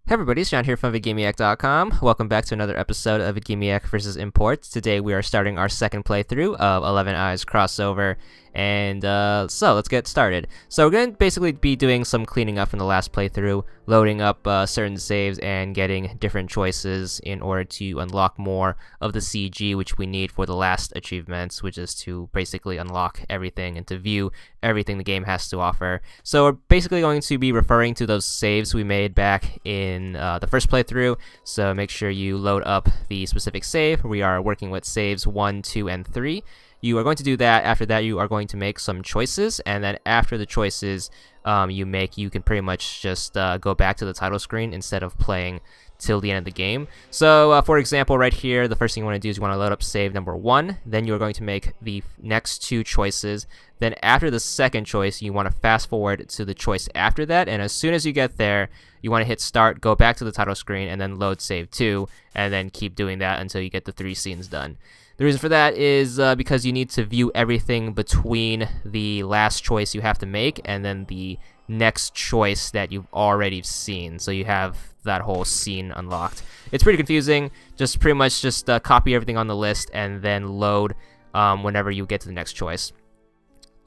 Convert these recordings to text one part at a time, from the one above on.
Hey everybody, it's John here from VidGamiac.com. Welcome back to another episode of VidGamiac vs. Imports. Today we are starting our second playthrough of 11 Eyes CrossOver, and so let's get started. So we're going to basically be doing some cleaning up from the last playthrough, loading up certain saves and getting different choices in order to unlock more of the CG which we need for the last achievements, which is to basically unlock everything and to view everything the game has to offer. So we're basically going to be referring to those saves we made back in the first playthrough, so make sure you load up the specific save. We are working with saves 1, 2, and 3. You are going to do that. After that, you are going to make some choices, and then after the choices you can pretty much just go back to the title screen instead of playing till the end of the game. So for example, right here, the first thing you want to do is you want to load up save number 1. Then you're going to make the next 2 choices. Then after the second choice, you want to fast forward to the choice after that, and as soon as you get there, you want to hit start, go back to the title screen, and then load save 2, and then keep doing that until you get the 3 scenes done. The reason for that is because you need to view everything between the last choice you have to make and then the next choice that you've already seen, so you have that whole scene unlocked. It's pretty confusing. Just pretty much just copy everything on the list and then load whenever you get to the next choice.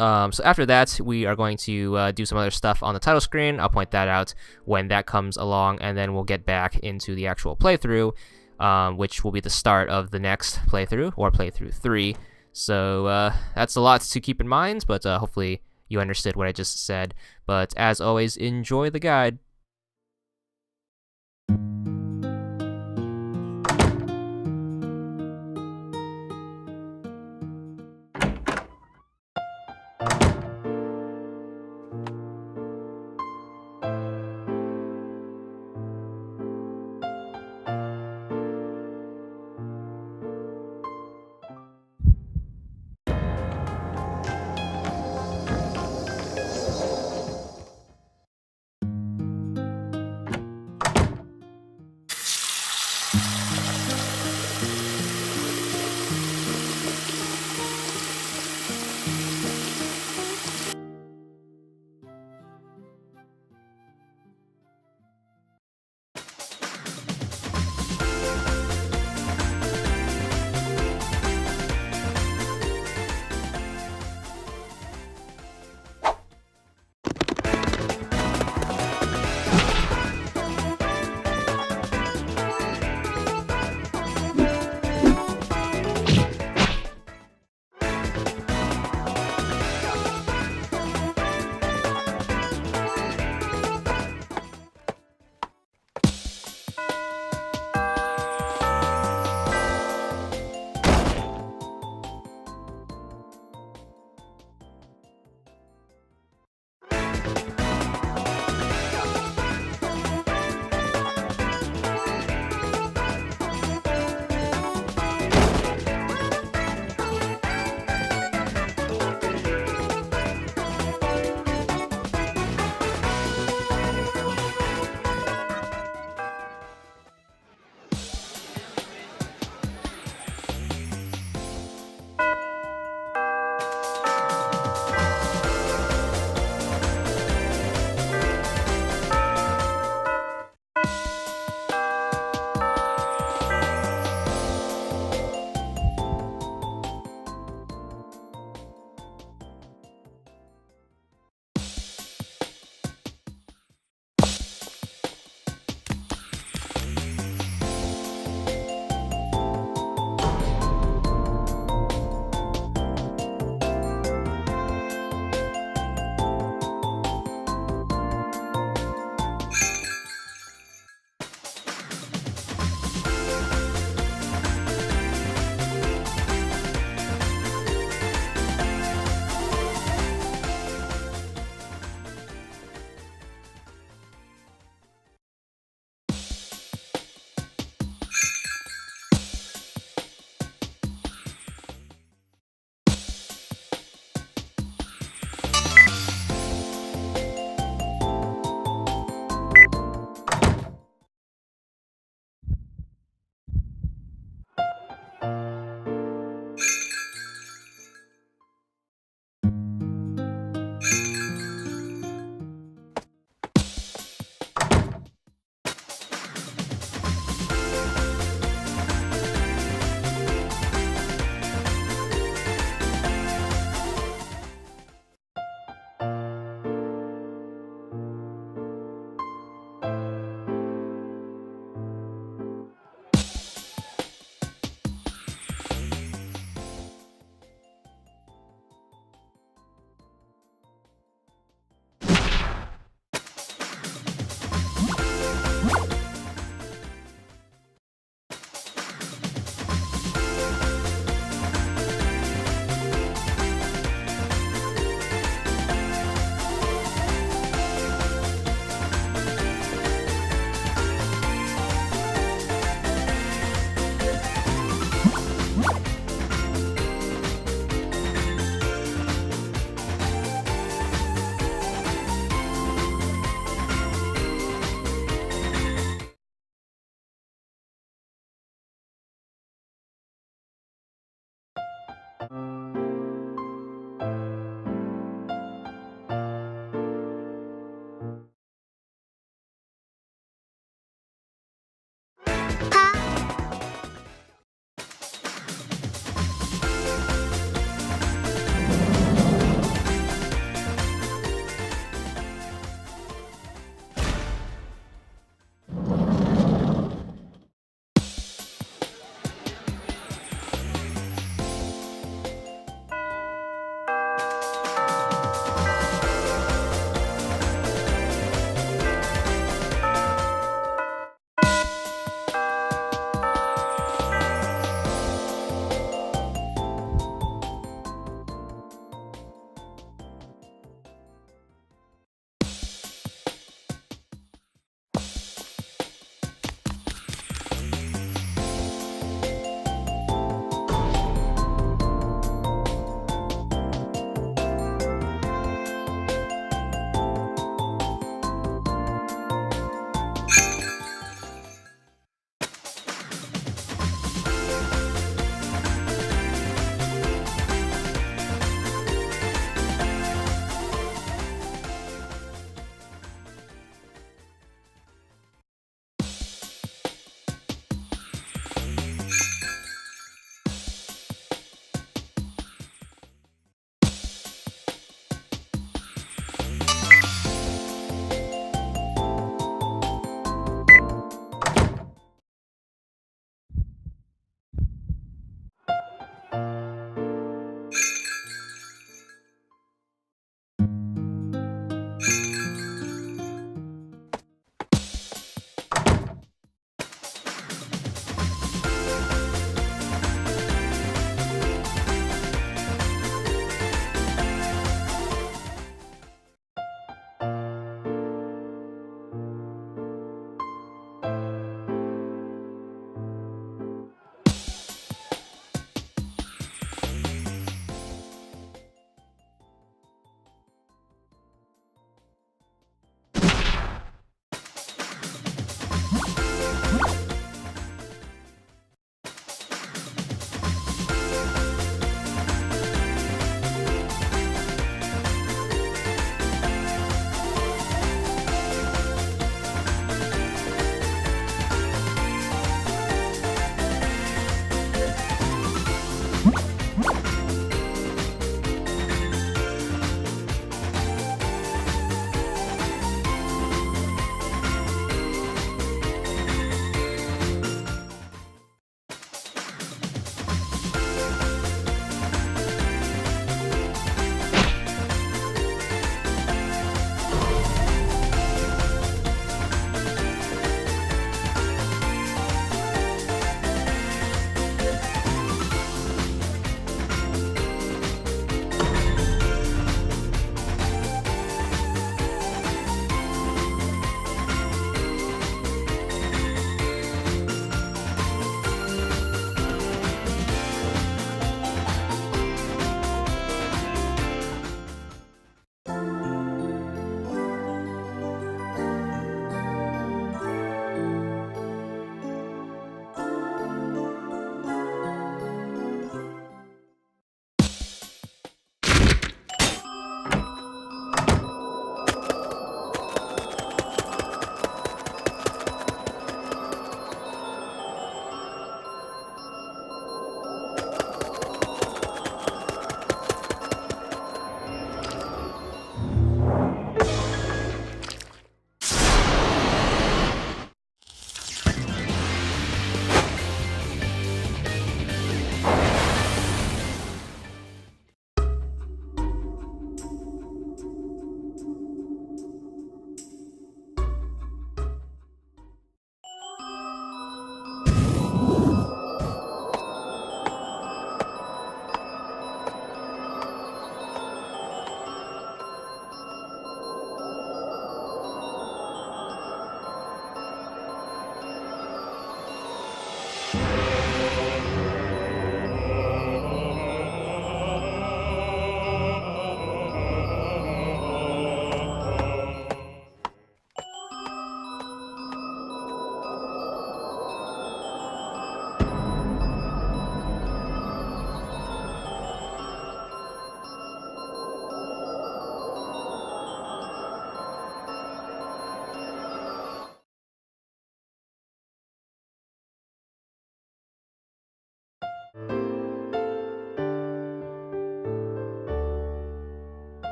So after that, we are going to do some other stuff on the title screen. I'll point that out when that comes along, and then we'll get back into the actual playthrough, which will be the start of the next playthrough, or playthrough 3. So that's a lot to keep in mind, but hopefully you understood what I just said. But as always, enjoy the guide.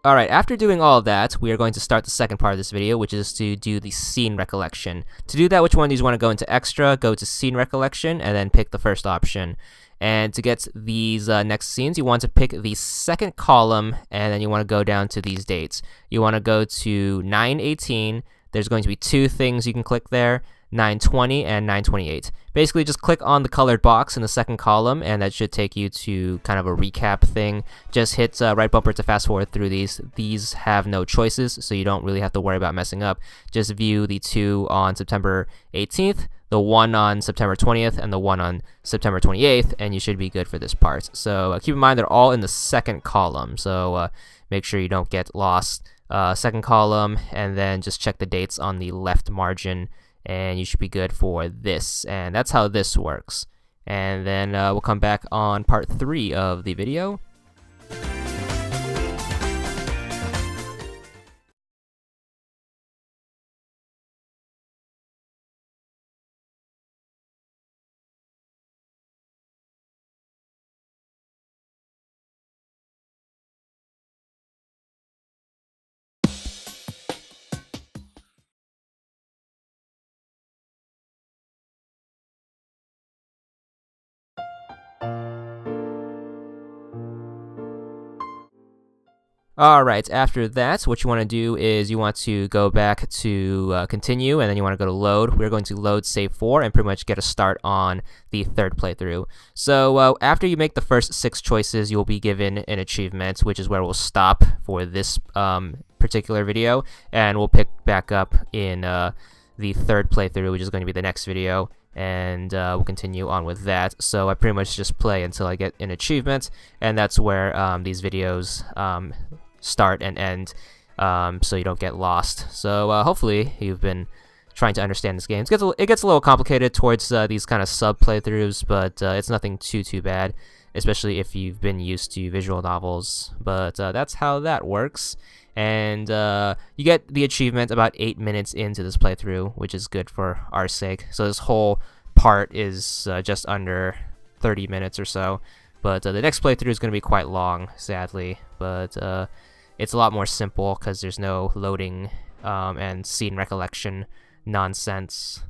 Alright, after doing all of that, we are going to start the second part of this video, which is to do the scene recollection. To do that, which one do you want to go into extra, go to scene recollection, and then pick the first option. And to get these next scenes, you want to pick the second column, and then you want to go down to these dates. You want to go to 9/18. There's going to be two things you can click there, 9/20 and 9/28. Basically, just click on the colored box in the second column, and that should take you to kind of a recap thing. Just hit right bumper to fast forward through these. These have no choices, so you don't really have to worry about messing up. Just view the two on September 18th, the one on September 20th, and the one on September 28th, and you should be good for this part. So keep in mind they're all in the second column, so make sure you don't get lost. Second column, and then just check the dates on the left margin, and you should be good for this. And that's how this works. And then we'll come back on part 3 of the video. Alright, after that, what you want to do is you want to go back to continue, and then you want to go to load. We're going to load save 4 and pretty much get a start on the third playthrough. So after you make the first 6 choices, you'll be given an achievement, which is where we'll stop for this particular video, and we'll pick back up in the third playthrough, which is going to be the next video. and we'll continue on with that. So I pretty much just play until I get an achievement, and that's where these videos start and end, so you don't get lost. So hopefully you've been trying to understand this game. It gets a little complicated towards these kind of sub playthroughs, but it's nothing too bad, especially if you've been used to visual novels. But that's how that works. And you get the achievement about 8 minutes into this playthrough, which is good for our sake. So this whole part is just under 30 minutes or so. But the next playthrough is going to be quite long, sadly. But it's a lot more simple because there's no loading and scene recollection nonsense.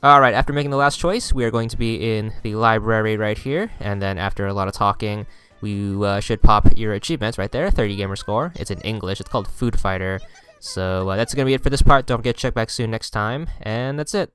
Alright, after making the last choice, we are going to be in the library right here, and then after a lot of talking, we should pop your achievements right there, 30 gamer score. It's in English, it's called Food Fighter. So that's going to be it for this part. Don't forget to check back soon next time, and that's it.